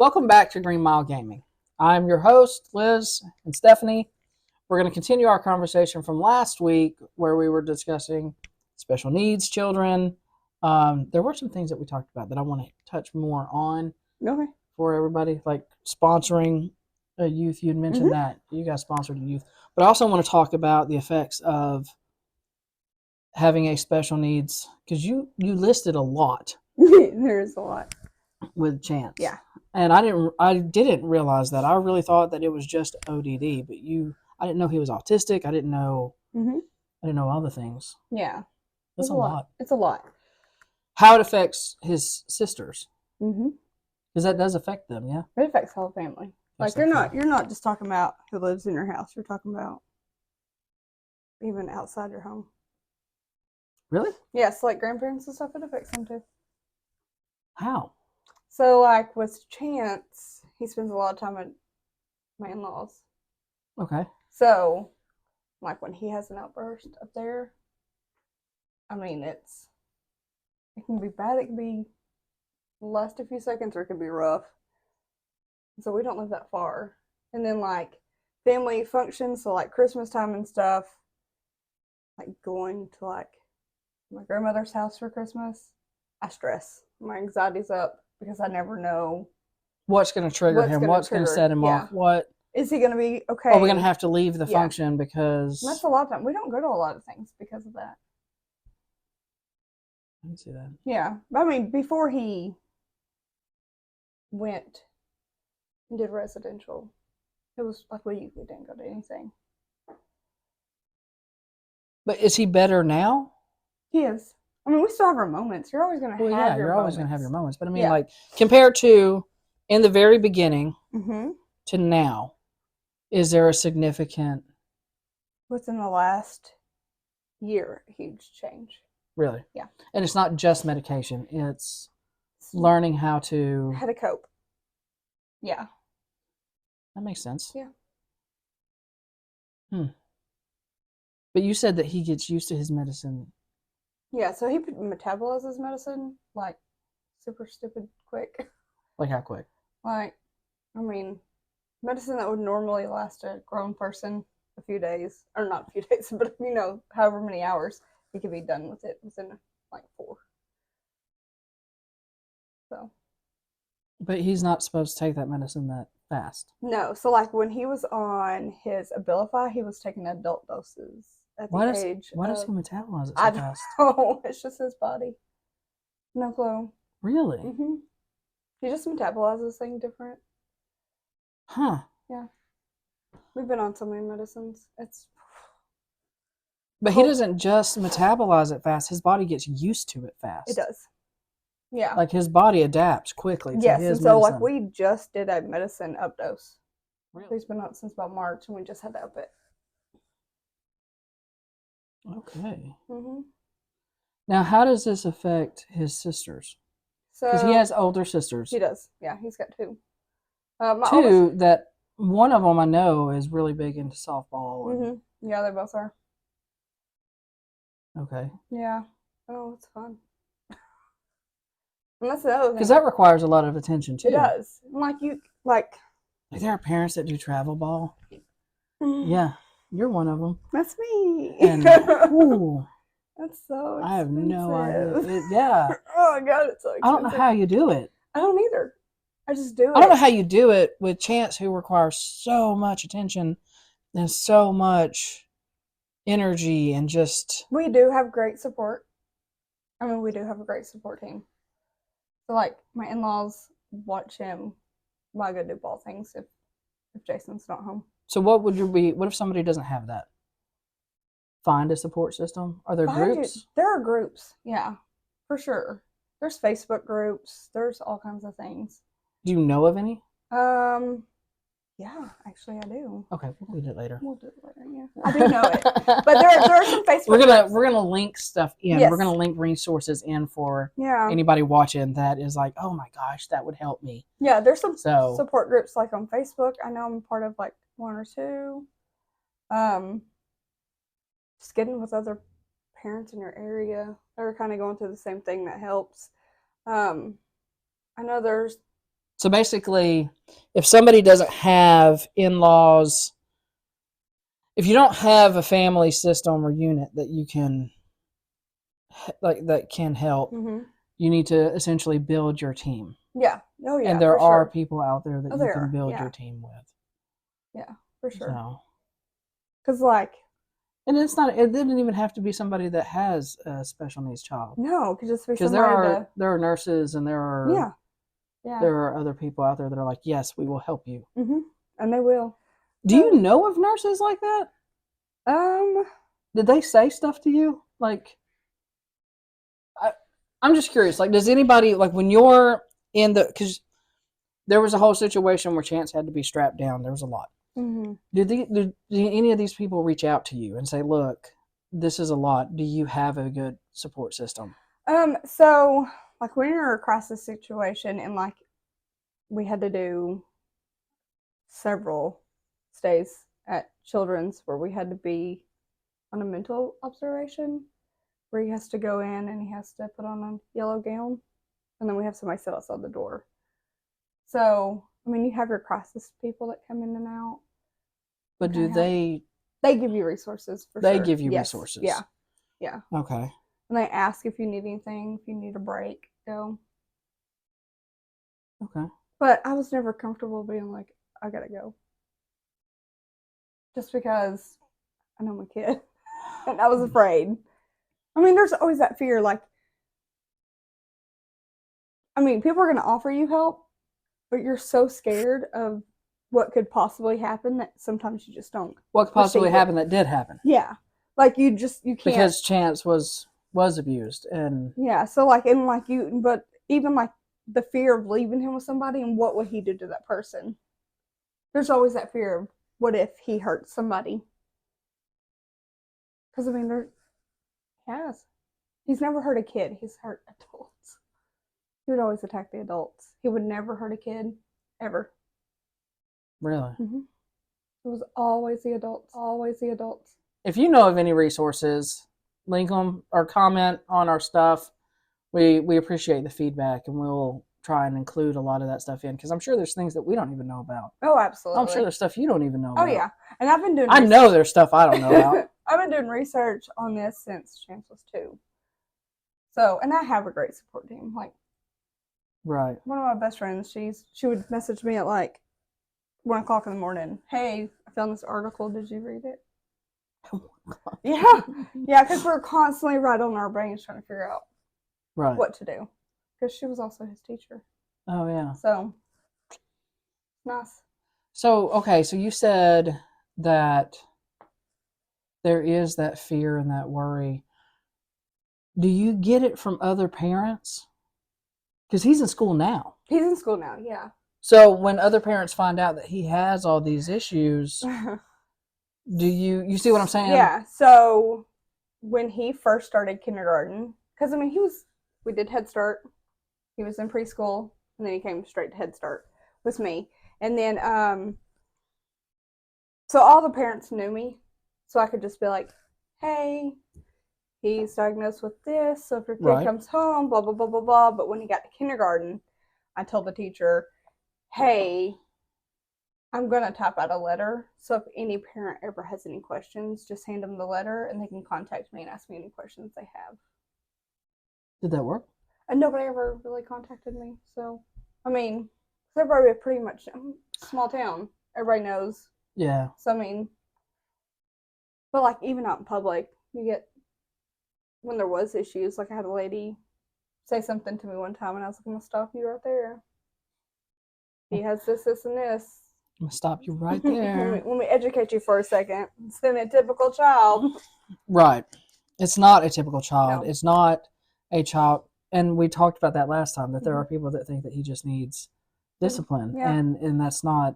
Welcome back to Green Mile Gaming. I'm your host, Liz and Stephanie. We're going to continue our conversation from last week where we were discussing special needs children. There were some things that we talked about that I want to touch more on for everybody, like sponsoring a youth. You'd mentioned that you guys sponsored a youth, but I also want to talk about the effects of having a special needs, because you listed a lot. There's a lot with Chance. Yeah. And I didn't realize that. I really thought that it was just ODD, but I didn't know he was autistic. I didn't know all the things. Yeah. That's a lot. It's a lot. How it affects his sisters. Because that does affect them, yeah? It affects the whole family. Like you're not just talking about who lives in your house. You're talking about even outside your home. Really? Yes, like grandparents and stuff, it affects them too. How? So, like, with Chance, he spends a lot of time at my in-laws. Okay. So, like, when he has an outburst up there, I mean, it can be bad, it can last a few seconds, or it can be rough. So, we don't live that far. And then, like, family functions, so, like, Christmas time and stuff, like, going to, like, my grandmother's house for Christmas, I stress. My anxiety's up. Because I never know what's going to trigger him, what's going to set him off, what is he going to be okay? Are we going to have to leave the function because that's a lot of time. We don't go to a lot of things because of that. I can see that. Yeah, I mean, before he went and did residential, it was like we didn't go to anything. But is he better now? He is. I mean, we still have our moments. You're always going to have your moments. You're always going to have your moments. But I mean, like, compared to in the very beginning to now, is there a significant... Within the last year, a huge change. Really? Yeah. And it's not just medication. It's learning how to cope. Yeah. That makes sense. Yeah. But you said that he gets used to his medicine. Yeah, so he metabolizes medicine, like, super stupid quick. Like how quick? Like, I mean, medicine that would normally last a grown person a few days, or not a few days, but, however many hours, he could be done with it within, like, 4. So. But he's not supposed to take that medicine that fast. No, so, like, when he was on his Abilify, he was taking adult doses. Why does he metabolize it so fast? Oh, it's just his body. No clue. Really? He just metabolizes things different. Huh. Yeah. We've been on so many medicines. But he doesn't just metabolize it fast. His body gets used to it fast. It does. Yeah. Like his body adapts quickly to his medicine. Yes, and so like we just did a medicine updose. Really? He's been on since about March, and we just had to up it. Okay. Now, how does this affect his sisters? Because he has older sisters. He does. Yeah, he's got 2. That one of them I know is really big into softball. Yeah, they both are. Okay. Yeah. Oh, it's fun. And that's the other thing. Because that requires a lot of attention too. It does. Like there are parents that do travel ball. Yeah. You're one of them. That's me. And ooh, that's so expensive. I have no idea. Yeah. Oh my God, it's so expensive. I don't know how you do it. I don't either. I just do it. I don't know how you do it with Chance, who requires so much attention and so much energy and just... We do have great support. I mean, we do have a great support team. So, like, my in-laws watch him while I go do ball things if Jason's not home. So what if somebody doesn't have that? Find a support system? Are there groups? There are groups, yeah, for sure. There's Facebook groups. There's all kinds of things. Do you know of any? Yeah, actually I do. Okay, we'll do it later. Yeah. I do know it. But there are some Facebook groups. We're gonna link stuff in. Yes. We're gonna link resources in for anybody watching that is like, oh my gosh, that would help me. Yeah, there's some support groups like on Facebook. I know I'm part of like 1 or 2. Just getting with other parents in your area that are kind of going through the same thing, that helps. I know there's So basically, if somebody doesn't have in-laws, if you don't have a family system or unit that you can that can help, you need to essentially build your team. Yeah. Oh yeah. And there for are sure. people out there that Oh, you there can are, build yeah. your team with. Yeah, for sure. So, Because like, and it's not. It didn't even have to be somebody that has a special needs child. no, it could just be Because somebody there are nurses and there are yeah. there are other people out there that are like, yes, we will help you. And they will. Do you know of nurses like that? Did they say stuff to you? Like, I'm just curious. Like, does anybody, like, when you're in the, because there was a whole situation where Chance had to be strapped down. There was a lot. Did any of these people reach out to you and say, look, this is a lot. Do you have a good support system? So like when you're in a crisis situation and like we had to do several stays at Children's where we had to be on a mental observation where he has to go in and he has to put on a yellow gown and then we have somebody sit outside the door. So, I mean, you have your crisis people that come in and out. But do they give you resources for they sure. give you resources? Yeah. Yeah. Okay. And they ask if you need anything, if you need a break, go. Okay. But I was never comfortable being like, I gotta go. Just because I know my kid. And I was afraid. I mean, there's always that fear, like, I mean, people are going to offer you help, but you're so scared of what could possibly happen that sometimes you just don't. What could possibly happen that did happen? Yeah. Like, you can't. Because Chance was abused. And yeah, so, like, and, like, but even, like, the fear of leaving him with somebody and what would he do to that person? There's always that fear of what if he hurts somebody? Because, I mean, he's never hurt a kid. He's hurt adults. He would always attack the adults. He would never hurt a kid, ever. Really? It was always the adults. Always the adults. If you know of any resources, link them or comment on our stuff. We appreciate the feedback, and we'll try and include a lot of that stuff in, because I'm sure there's things that we don't even know about. Oh, absolutely. I'm sure there's stuff you don't even know about. Oh, yeah. And I've been doing I know there's stuff I don't know about. I've been doing research on this since Chance was 2. So, and I have a great support team. Like, right. One of my best friends, she would message me at like 1 o'clock in the morning. Hey, I found this article. Did you read it? Oh my God. Yeah, because we're constantly right on our brains trying to figure out what to do. Because she was also his teacher. Oh yeah. So nice. So okay, so you said that there is that fear and that worry. Do you get it from other parents? Because he's in school now. He's in school now, yeah. So when other parents find out that he has all these issues, do you see what I'm saying? Yeah. So when he first started kindergarten, because I mean we did Head Start. He was in preschool, and then he came straight to Head Start with me. And then so all the parents knew me, so I could just be like, hey, he's diagnosed with this, so if your kid comes home, blah, blah, blah, blah, blah. But when he got to kindergarten, I told the teacher, hey, I'm going to type out a letter, so if any parent ever has any questions, just hand them the letter, and they can contact me and ask me any questions they have. Did that work? And nobody ever really contacted me, so, I mean, everybody pretty much, small town, everybody knows. Yeah. So, I mean, but, like, even out in public, you get, when there was issues, like I had a lady say something to me one time, and I was like, I'm going to stop you right there. He has this, this, and this. I'm going to stop you right there. Let me educate you for a second. It's been a typical child. Right. It's not a typical child. No. It's not a child. And we talked about that last time, that there are people that think that he just needs discipline. Yeah. And that's not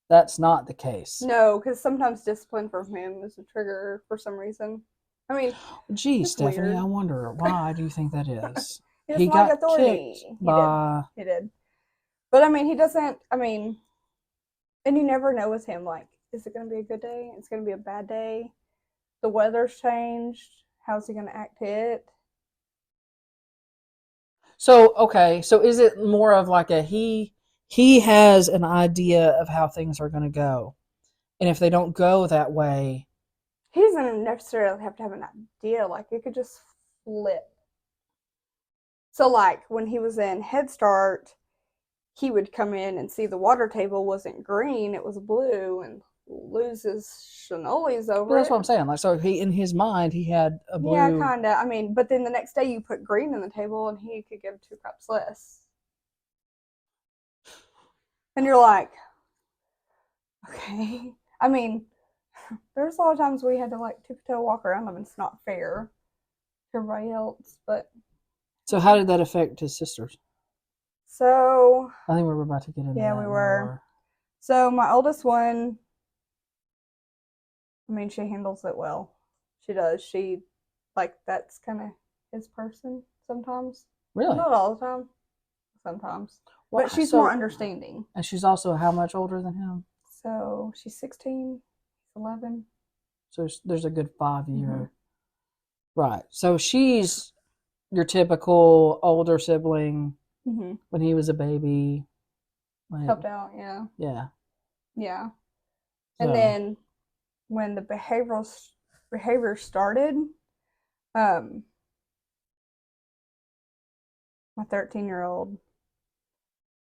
the case. No, because sometimes discipline from him is a trigger for some reason. I mean, gee, Stephanie, weird. I wonder, why do you think that is? He got authority. He did. But I mean, he doesn't, I mean, and you never know with him, like, is it going to be a good day? It's going to be a bad day. The weather's changed. How's he going to act it? So, okay, so is it more of like a he he has an idea of how things are going to go. And if they don't go that way, he doesn't necessarily have to have an idea. Like, it could just flip. So, like, when he was in Head Start, he would come in and see the water table wasn't green, it was blue, and lose his shinolies over that's it. what I'm saying. Like, so he, in his mind, he had a blue. Yeah, kind of. I mean, but then the next day you put green on the table and he could give 2 cups less. And you're like, okay. I mean, there's a lot of times we had to like tiptoe walk around them, and it's not fair to everybody else. But so how did that affect his sisters? so I think we were about to get into yeah, that we more. were. So my oldest one, I mean, she handles it well. She does. She, like, that's kind of his person sometimes. Really? Not all the time. Sometimes. Well, But she's so- more understanding. And she's also how much older than him? So she's 16, 11. So there's a good 5 year. Mhm. Right. So she's your typical older sibling Mm-hmm. when he was a baby. Like, Helped out, yeah. yeah. Yeah. And So- then when the behavior started, my 13-year-old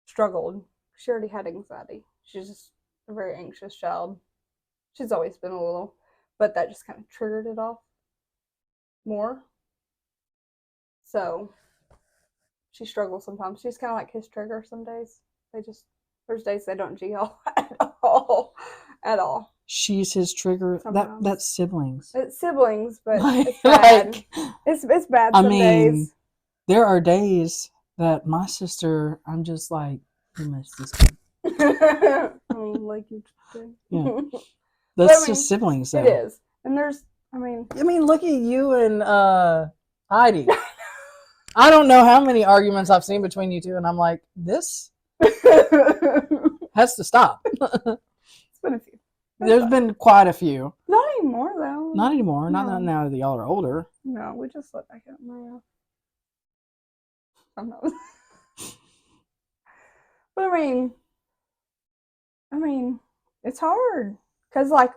struggled. She already had anxiety. She's just a very anxious child. She's always been a little, but that just kind of triggered it off more. So she struggles sometimes. She's kind of like his trigger some days. There's days they don't gel at all. She's his trigger. Sometimes. That's siblings. It's siblings, but Like- it's bad. like, It's bad I some mean, days. there are days that my sister, I'm just like, you missed this kid. Like you did. Yeah. That's I mean, just siblings, though. It is. And there's, I mean, look at you and Heidi. I don't know how many arguments I've seen between you two, and I'm like, this has to stop. it's been a few. There's been quite a few. Not anymore, though. Not anymore. Not No. now that y'all are older. No, we just let back up now. Sometimes. But I mean, it's hard. Because, like,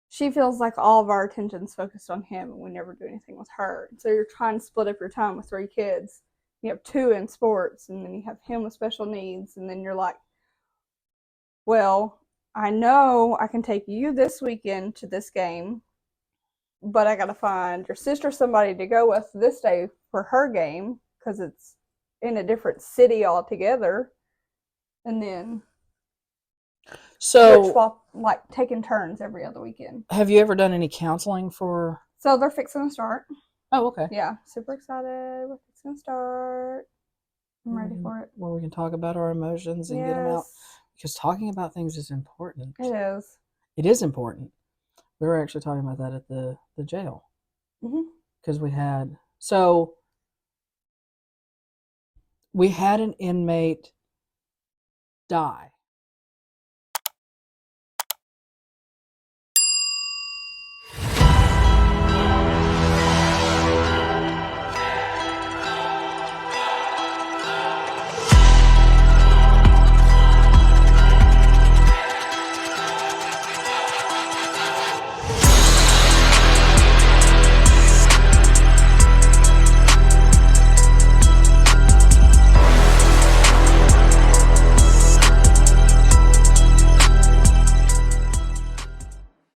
she feels like all of our attention's focused on him, and we never do anything with her. So you're trying to split up your time with 3 kids. You have 2 in sports, and then you have him with special needs, and then you're like, well, I know I can take you this weekend to this game, but I gotta find your sister somebody to go with this day for her game, because it's in a different city altogether. And then So, swap, like, taking turns every other weekend. have you ever done any counseling for? So they're fixing to start. Oh, okay. Yeah, super excited. We're fixing to start. I'm ready Mhm. for it. Where we can talk about our emotions and get them out. Yes, Because talking about things is important. it is. It is important. We were actually talking about that at the jail. Mhm. Because we had an inmate die.